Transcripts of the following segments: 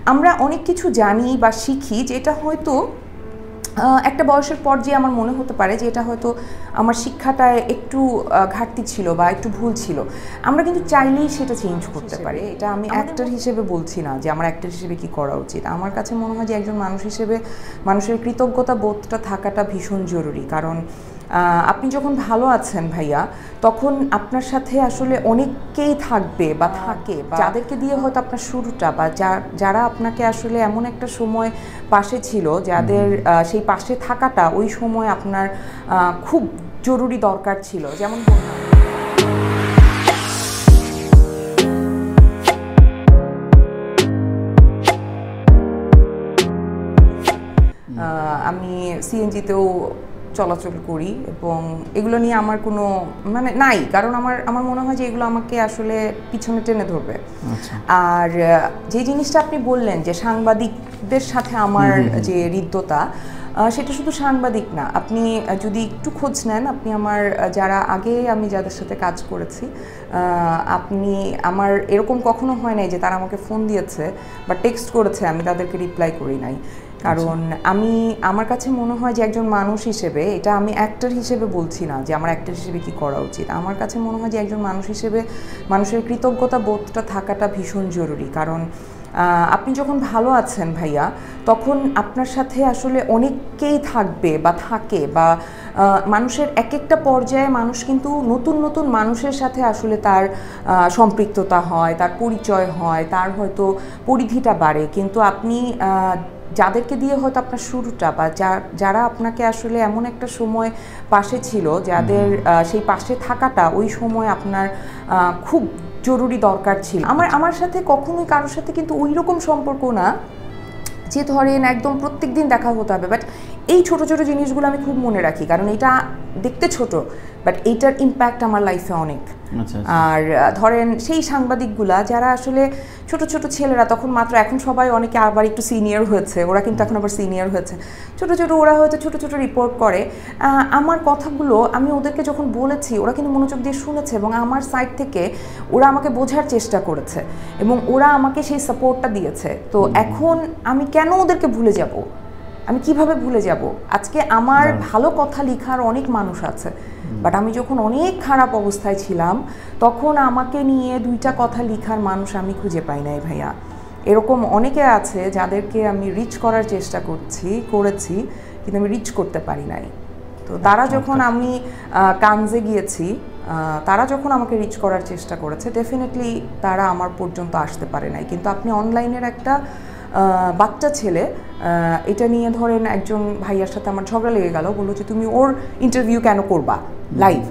আমরা অনেক কিছু জানি বা শিখি যেটা হয়তো একটা বয়সের পর যে আমার মনে হতে পারে যে এটা হয়তো আমার শিক্ষাটায় একটু ঘাটতি ছিল বা একটু ভুল ছিল। আমরা কিন্তু চাইলেই সেটা চেঞ্জ করতে পারি। এটা আমি অ্যাক্টর হিসেবে বলছি না যে আমার অ্যাক্টর হিসেবে কি করা উচিত। আমার কাছে মনে হয় যে একজন মানুষ হিসেবে মানুষের কৃতজ্ঞতা বোধটা থাকাটা ভীষণ জরুরি। কারণ আপনি যখন ভালো আছেন ভাইয়া, তখন আপনার সাথে আসলে অনেকেই থাকবে বা থাকে, যাদেরকে দিয়ে হয়তো আপনার শুরুটা বা যারা আপনাকে আসলে এমন একটা সময় পাশে ছিল, যাদের সেই পাশে থাকাটা ওই সময় আপনার খুব জরুরি দরকার ছিল। যেমন আমি সিএনজিতেও চলাচল করি এবং এগুলো নিয়ে আমার কোনো নাই, কারণ আমার মনে হয় যে এগুলো আমাকে আসলে পিছনে টেনে ধরবে। আর যে জিনিসটা আপনি বললেন যে সাংবাদিকদের সাথে আমার যে হৃদ্যতা, সেটা শুধু সাংবাদিক না, আপনি যদি একটু খোঁজ নেন, আপনি আমার আমি যাদের সাথে কাজ করেছি, আপনি আমার এরকম কখনো হয় নাই যে তারা আমাকে ফোন দিয়েছে বা টেক্সট করেছে আমি তাদেরকে রিপ্লাই করি নাই। কারণ আমার কাছে মনে হয় যে একজন মানুষ হিসেবে, এটা আমি অ্যাক্টর হিসেবে বলছি না যে আমার অ্যাক্টর হিসেবে কি করা উচিত, আমার কাছে মনে হয় যে একজন মানুষ হিসেবে মানুষের কৃতজ্ঞতা বোধটা থাকাটা ভীষণ জরুরি। কারণ আপনি যখন ভালো আছেন ভাইয়া, তখন আপনার সাথে আসলে অনেকেই থাকবে বা থাকে, বা মানুষের এক একটা পর্যায়ে মানুষ কিন্তু নতুন নতুন মানুষের সাথে আসলে তার সম্পৃক্ততা হয়, তার পরিচয় হয়, তার হয়তো পরিধিটা বাড়ে। কিন্তু আপনি যাদেরকে দিয়ে হয়তো আপনার শুরুটা বা যারা আপনাকে আসলে এমন একটা সময় পাশে ছিল, যাদের সেই পাশে থাকাটা ওই সময় আপনার খুব জরুরি দরকার ছিল। আমার সাথে কখনোই কারোর সাথে কিন্তু ওই রকম সম্পর্ক না যে ধরেন একদম প্রত্যেক দিন দেখা হতে হবে, বাট এই ছোট ছোট জিনিসগুলো আমি খুব মনে রাখি, কারণ এটা দেখতে ছোট বাট এইটার ইম্প্যাক্ট আমার লাইফে অনেক। আর ধরেন সেই সাংবাদিকগুলা যারা আসলে ছোট ছোট ছেলেরা, তখন মাত্র, এখন সবাই অনেকে আবার একটু সিনিয়র হয়েছে, ওরা কিন্তু এখন আবার সিনিয়র হয়েছে, ওরা হয়তো ছোট ছোট রিপোর্ট করে। আমার কথাগুলো আমি ওদেরকে যখন বলেছি, ওরা কিন্তু মনোযোগ দিয়ে শুনেছে এবং আমার সাইড থেকে ওরা আমাকে বোঝার চেষ্টা করেছে এবং ওরা আমাকে সেই সাপোর্টটা দিয়েছে। তো এখন আমি কেন ওদেরকে ভুলে যাব? আমি কিভাবে ভুলে যাব? আজকে আমার ভালো কথা লেখার অনেক মানুষ আছে, বাট আমি যখন অনেক খারাপ অবস্থায় ছিলাম, তখন আমাকে নিয়ে দুইটা কথা লেখার মানুষ আমি খুঁজে পাই নাই ভাইয়া। এরকম অনেকে আছে যাদেরকে আমি রিচ করার চেষ্টা করেছি, কিন্তু আমি রিচ করতে পারি নাই। তো তারা যখন, আমি কানজে গিয়েছি, তারা যখন আমাকে রিচ করার চেষ্টা করেছে, ডেফিনেটলি তারা আমার পর্যন্ত আসতে পারে নাই। কিন্তু আপনি অনলাইনের একটা বাচ্চা ছেলে, এটা নিয়ে ধরেন একজন ভাইয়ার সাথে আমার ঝগড়া লেগে গেল, বললো যে তুমি ওর ইন্টারভিউ কেন করবা লাইভ?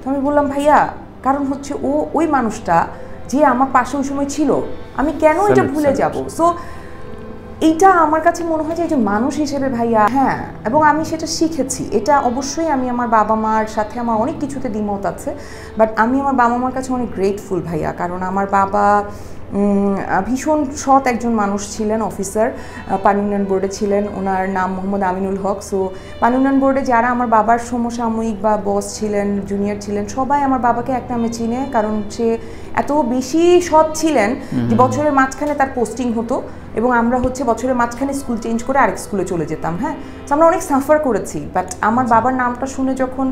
তো আমি বললাম ভাইয়া, কারণ হচ্ছে ওই মানুষটা যে আমার পাশে ওই সময় ছিল, আমি কেন এটা ভুলে যাব? সো এইটা আমার কাছে মনে হয় যে একজন মানুষ হিসেবে ভাইয়া, হ্যাঁ, এবং আমি সেটা শিখেছি। এটা অবশ্যই আমি আমার বাবা মার সাথে আমার অনেক কিছুতে দ্বিমত আছে, বাট আমি আমার বাবা মার কাছে অনেক গ্রেটফুল ভাইয়া। কারণ আমার বাবা ভীষণ সৎ একজন মানুষ ছিলেন, অফিসার, পানি উন্নয়ন বোর্ডে ছিলেন, ওনার নাম মোহাম্মদ আমিনুল হক। সো পানি উন্নয়ন বোর্ডে যারা আমার বাবার সমসাময়িক বা বস ছিলেন, জুনিয়র ছিলেন, সবাই আমার বাবাকে এক নামে চিনে, কারণ সে এত বেশি সৎ ছিলেন যে বছরের মাঝখানে তার পোস্টিং হতো এবং আমরা বছরের মাঝখানে স্কুল চেঞ্জ করে আরেক স্কুলে চলে যেতাম। হ্যাঁ, তো আমরা অনেক সাফার করেছি। বাট আমার বাবার নামটা শুনে যখন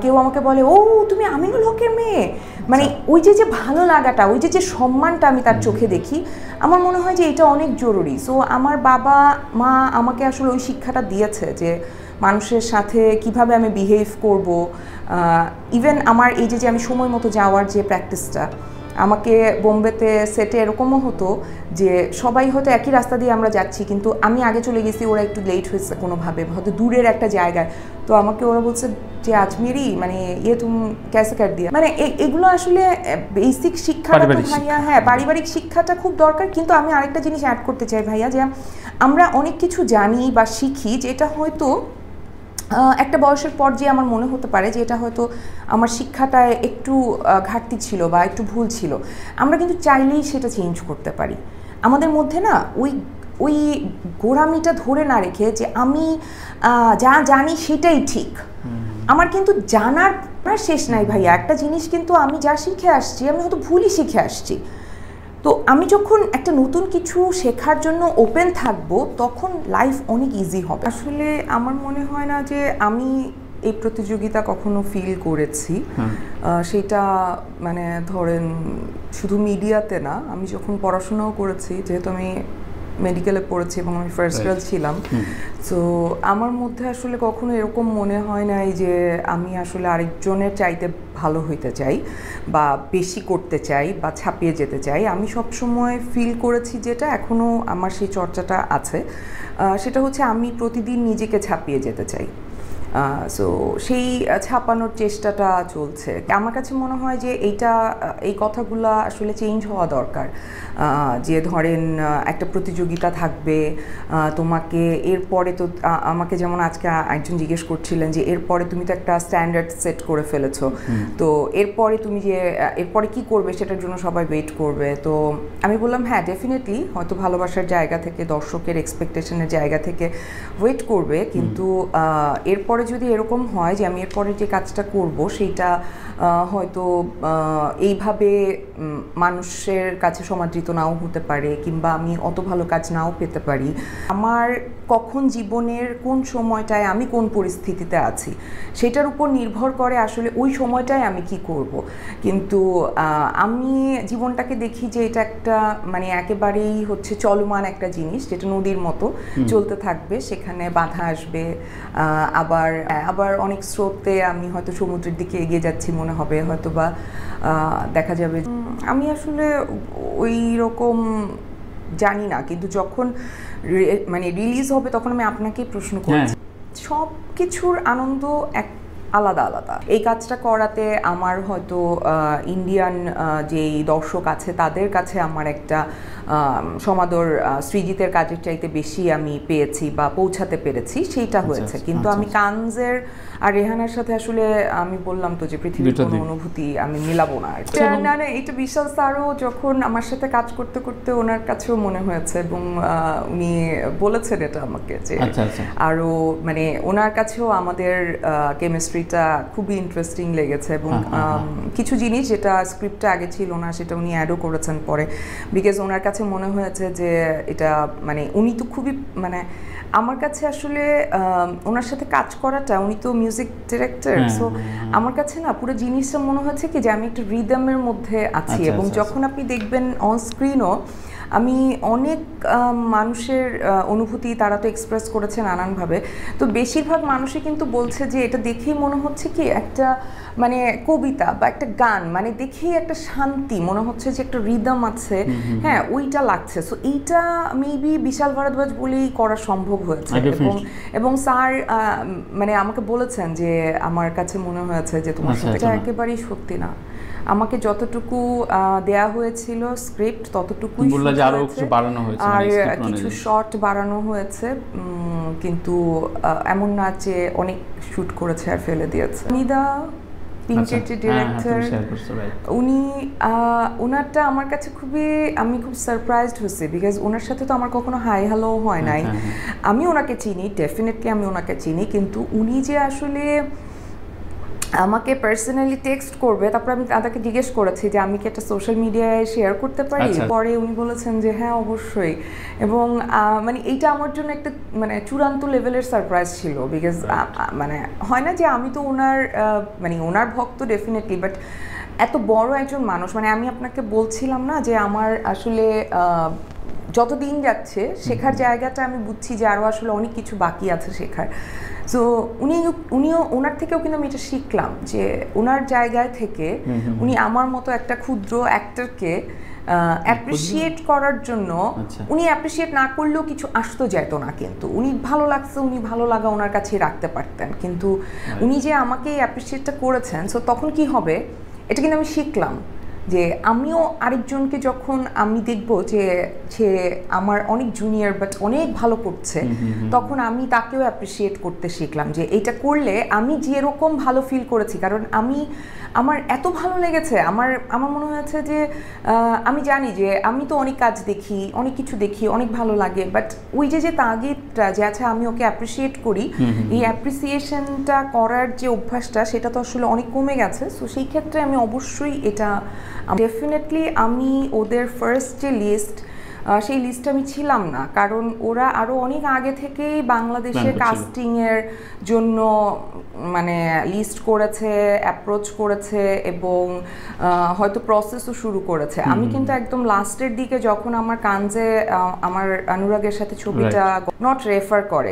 কেউ আমাকে বলে, ও তুমি আমিনুল হকের মেয়ে, ওই যে ভালো লাগাটা, ওই যে সম্মানটা আমি তার চোখে দেখি, আমার মনে হয় যে এটা অনেক জরুরি। সো আমার বাবা মা আমাকে আসলে ওই শিক্ষাটা দিয়েছে যে মানুষের সাথে কিভাবে আমি বিহেভ করব। ইভেন আমার এই যে আমি সময় মতো যাওয়ার যে প্র্যাকটিসটা, আমাকে বোম্বেতে সেটে এরকমও হতো যে সবাই হয়তো একই রাস্তা দিয়ে আমরা যাচ্ছি, কিন্তু আমি আগে চলে গেছি, ওরা একটু লেট হয়েছে কোনোভাবে, হয়তো দূরের একটা জায়গায়, তো আমাকে ওরা বলছে যে আজমেরি তুমি ক্যাসে কাট দিয়া, এগুলো আসলে বেসিক শিক্ষাটা ভাইয়া, হ্যাঁ, পারিবারিক শিক্ষাটা খুব দরকার। কিন্তু আমি আরেকটা জিনিস অ্যাড করতে চাই ভাইয়া, যে আমরা অনেক কিছু জানি বা শিখি যেটা হয়তো একটা বয়সের পর যে আমার মনে হতে পারে যে এটা হয়তো আমার শিক্ষাটায় একটু ঘাটতি ছিল বা একটু ভুল ছিল। আমরা কিন্তু চাইলেই সেটা চেঞ্জ করতে পারি। আমাদের মধ্যে না ওই গোড়ামিটা ধরে না রেখে যে আমি যা জানি সেটাই ঠিক, আমার কিন্তু জানার শেষ নাই ভাইয়া। একটা জিনিস কিন্তু আমি যা শিখে আসছি, আমি হয়তো ভুলই শিখে আসছি, তো আমি যখন একটা নতুন কিছু শেখার জন্য ওপেন থাকবো তখন লাইফ অনেক ইজি হবে। আসলে আমার মনে হয় না যে আমি এই প্রতিযোগিতা কখনো ফিল করেছি, সেটা মানে ধরেন শুধু মিডিয়াতে না, আমি যখন পড়াশোনাও করেছি, যেহেতু আমি মেডিকেলে পড়েছি এবং আমি ফার্স্ট ইয়ার ছিলাম, তো আমার মধ্যে আসলে কখনো এরকম মনে হয় নাই যে আমি আসলে আরেকজনের চাইতে ভালো হইতে চাই বা বেশি করতে চাই বা ছাপিয়ে যেতে চাই। আমি সবসময় ফিল করেছি, যেটা এখনও আমার সেই চর্চাটা আছে, সেটা হচ্ছে আমি প্রতিদিন নিজেকে ছাপিয়ে যেতে চাই। সো সেই ছাপানোর চেষ্টাটা চলছে। আমার কাছে মনে হয় যে এই কথাগুলো আসলে চেঞ্জ হওয়া দরকার। যে ধরেন একটা প্রতিযোগিতা থাকবে, তোমাকে এরপরে তো আমাকে যেমন আজকে একজন জিজ্ঞেস করছিলেন যে এরপরে তুমি তো একটা স্ট্যান্ডার্ড সেট করে ফেলেছো, তো এরপরে তুমি যে এরপরে কি করবে সেটার জন্য সবাই ওয়েট করবে। তো আমি বললাম হ্যাঁ, ডেফিনেটলি হয়তো ভালোবাসার জায়গা থেকে, দর্শকের এক্সপেকটেশনের জায়গা থেকে ওয়েট করবে, কিন্তু এরপরে যদি এরকম হয় যে আমি এরপরে যে কাজটা করব সেইটা হয়তো এইভাবে মানুষের কাছে সমাদৃত নাও হতে পারে, কিংবা আমি অত ভালো কাজ নাও পেতে পারি। আমার কখন জীবনের কোন সময়টায় আমি কোন পরিস্থিতিতে আছি সেটার উপর নির্ভর করে আসলে ওই সময়টায় আমি কি করব। কিন্তু আমি জীবনটাকে দেখি যে এটা একটা মানে একেবারেই হচ্ছে চলমান একটা জিনিস, যেটা নদীর মতো চলতে থাকবে, সেখানে বাধা আসবে, আবার অনেক স্রোতে আমি হয়তো সমুদ্রের দিকে এগিয়ে যাচ্ছি মনে হবে, হয়তো বা দেখা যাবে। আমি আসলে ওই রকম জানি না, কিন্তু যখন মানে রিলিজ হবে তখন আমি আপনাকেই প্রশ্ন করছি। সব কিছুর আনন্দ এক আলাদা আলাদা। এই কাজটা করাতে আমার হয়তো ইন্ডিয়ান যেই দর্শক আছে তাদের কাছে আমার একটা সমাদর সৃজিতের কাজের চাইতে বেশি আমি পেয়েছি বা পৌঁছাতে পেরেছি, সেইটা হয়েছে। কিন্তু আমি কানজের আর রেহানার সাথে আসলে আমি বললাম তো যে পৃথিবীর কোনো অনুভূতি আমি মিলাবো না। না না, এটা বিশাল স্যারও যখন আমার সাথে কাজ করতে করতে ওনার কাছেও মনে হয়েছে, এবং উনি বলেছেন এটা আমাকে যে আরও মানে ওনার কাছেও আমাদের কেমিস্ট্রিটা খুবই ইন্টারেস্টিং লেগেছে, এবং কিছু জিনিস যেটা স্ক্রিপ্টে আগে ছিল না সেটা উনি অ্যাডও করেছেন পরে, বিকজ ওনার কাছে মনে হয়েছে যে এটা মানে উনি তো খুবই মানে আমার কাছে আসলে ওনার সাথে কাজ করাটা, উনি তো মিউজিক ডিরেক্টর, সো আমার কাছে না পুরো জিনিসটা মনে হচ্ছে কি যে আমি একটা রিদমের মধ্যে আছি। এবং যখন আপনি দেখবেন অন স্ক্রিনও আমি অনেক মানুষের অনুভূতি তারা তো এক্সপ্রেস করেছে নানানভাবে, তো বেশিরভাগ মানুষই কিন্তু বলছে যে এটা দেখেই মনে হচ্ছে কি একটা মানে কবিতা বা একটা গান, মানে দেখেই একটা শান্তি মনে হচ্ছে যে একটা রিদম আছে, হ্যাঁ ওইটা লাগছে। সো এইটা মেবি বিশাল ভারদ্বাজ বলেই করা সম্ভব হয়েছে। এবং স্যার মানে আমাকে বলেছেন যে আমার কাছে মনে হয়েছে যে তোমার সাথে, এটা একেবারেই সত্যি না। আমাকে যতটুকু দেয়া হয়েছিল স্ক্রিপ্ট ততটুকুই, আর কিছু শর্ট বাড়ানো হয়েছে, কিন্তু এমন না যে অনেক শুট করেছে আর ফেলে দিয়েছে। নিদা পিঙ্কের যে ডিরেক্টর, উনি ওনারটা আমার কাছে আমি খুব সারপ্রাইজড হয়েছি, বিকজ ওনার সাথে তো আমার কখনো হাই হ্যালো হয় নাই। আমি ওনাকে চিনি, ডেফিনেটলি আমি ওনাকে চিনি, কিন্তু উনি যে আসলে আমাকে পার্সোনালি টেক্সট করবে, তারপর আমি তাদেরকে জিজ্ঞেস করেছি যে আমি কি একটা সোশ্যাল মিডিয়ায় শেয়ার করতে পারি, পরে উনি বলেছেন যে হ্যাঁ অবশ্যই। এবং মানে এইটা আমার জন্য একটা মানে চূড়ান্ত লেভেলের সারপ্রাইজ ছিল, বিকজ মানে হয় না যে আমি তো মানে ওনার ভক্ত ডেফিনেটলি, বাট এত বড় একজন মানুষ, মানে আমি আপনাকে বলছিলাম না যে আমার আসলে যত দিন যাচ্ছে শেখার জায়গাটা আমি বুঝছি যে আরও আসলে অনেক কিছু বাকি আছে শেখার। সো ওনার থেকেও কিন্তু আমি এটা শিখলাম যে ওনার জায়গায় থেকে উনি আমার মতো একটা ক্ষুদ্র অ্যাক্টরকে অ্যাপ্রিসিয়েট করার জন্য, উনি অ্যাপ্রিসিয়েট না করলেও কিছু আসতো যেত না, কিন্তু উনি ভালো লাগছে, উনি ভালো লাগা ওনার কাছেই রাখতে পারতেন, কিন্তু উনি যে আমাকে অ্যাপ্রিসিয়েটটা করেছেন, সো তখন কি হবে এটা কিন্তু আমি শিখলাম যে আমিও আরেকজনকে যখন আমি দেখব যে সে আমার অনেক জুনিয়র বাট অনেক ভালো করছে, তখন আমি তাকেও অ্যাপ্রিসিয়েট করতে শিখলাম যে এইটা করলে আমি যেরকম ভালো ফিল করেছি, কারণ আমার এত ভালো লেগেছে, আমার মনে হয়েছে যে আমি জানি যে আমি তো অনেক কাজ দেখি, অনেক কিছু দেখি, অনেক ভালো লাগে, বাট ওই যে তাগিদটা যে আচ্ছা আমি ওকে অ্যাপ্রিসিয়েট করি, এই অ্যাপ্রিসিয়েশনটা করার যে অভ্যাসটা সেটা তো আসলে অনেক কমে গেছে। সো সেই ক্ষেত্রে আমি অবশ্যই এটা ডেফিনেটলি আমি ওদের ফার্স্ট যে লিস্ট সেই লিস্টে আমি ছিলাম না, কারণ ওরা আরও অনেক আগে থেকেই বাংলাদেশের কাস্টিংয়ের জন্য মানে লিস্ট করেছে, অ্যাপ্রোচ করেছে এবং হয়তো প্রসেসও শুরু করেছে। আমি কিন্তু একদম লাস্টের দিকে যখন আমার কাঞ্জে আমার অনুরাগের সাথে ছবিটা নট রেফার করে,